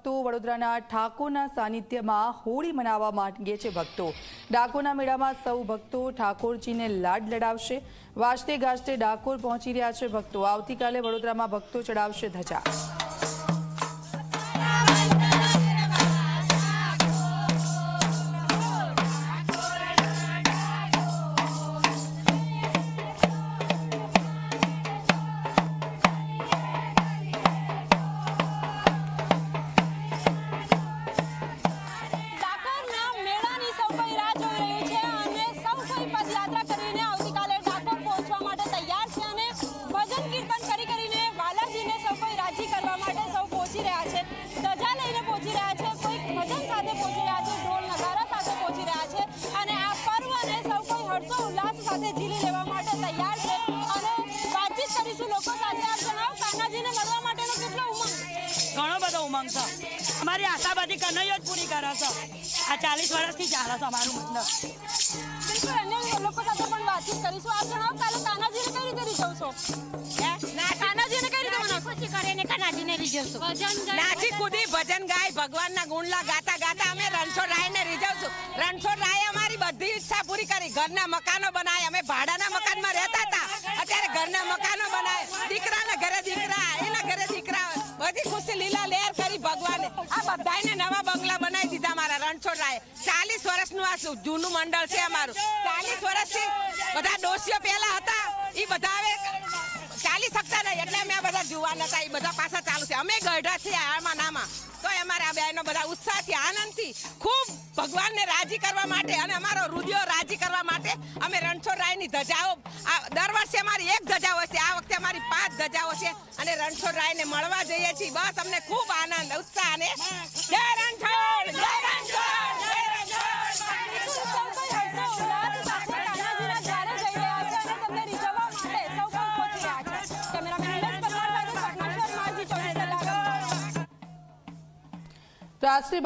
ભક્તો વડોદરાના ઠાકોરના સાનિધ્યમાં હોળી મનાવવા માંગે છે ભક્તો। ડાકોરના મેળામાં સૌ ભક્તો ઠાકોરજીને લાડ લડાવશે। વાજતે ગાજતે ડાકોર પહોંચી રહ્યા છે ભક્તો। આવતીકાલે વડોદરામાં ભક્તો ચડાવશે ધજા। घणो बधो उमंग छे। अमारी आशा बधी कन्हैया ज पूरी करे छे। आ 40 वर्षथी चाले छे अमारुं मंडळ। बिल्कुल अन्य लोको साथे पण वातचीत करीशुं। आप जणाવો काले कान्हाजीने कई रीते રીઝવશો? ના કાन्हाजीने कई रीते मनावશો? खुशी કરીને કાन्हाजीને રીઝવશો। નાચી કૂદી ભજન ગાય ભગવાનના ગુણલા ગાતા ગાતા અમે રણછોડરાયને રીઝવશું। રણછોડરાયે અમારી બધી ઈચ્છા પૂરી કરી। ઘરના મકાનો બનાવ્યા। અમે ભાડાના મકાનમાં રહેતા હતા, અત્યારે ઘરના મકાનો બનાવ્યા। દીકરાના ઘરે દીકરા, એના ઘરે દીકરા, બધી ખુશી લીલા લહેર કરી ભગવાને। આ બધાને નવા બંગલા બનાવી દીધા મારા રણછોડરાયે। 40 વર્ષનું આ જૂનું મંડળ છે અમારું। 40 વર્ષથી બધા ડોસીઓ પહેલા હતા, એ બધા હવે ચાલી શકતા નહીં, એટલે અમે આ બધા જુવાન હતા, એ બધા પાછા ચાલુ છે। અમે ગઢા છીએ આમાં નામાં, તો અમારે આ બહેનો બધા ઉત્સાહથી આનંદથી ખૂબ ભગવાનને રાજી કરવા માટે અને અમારો હૃદયો રાજી કરવા માટે અમે રણછોડરાયની ધજાઓ, દર વર્ષે અમારી એક ધજા હોય છે, આ વખતે અમારી 5 ધજાઓ છે અને રણછોડરાયને મળવા જઈએ છીએ। બસ અમને ખૂબ આનંદ ઉત્સાહ અને જય રણછોડ, જય રણછોડ, જય રાષ્ટ્રીય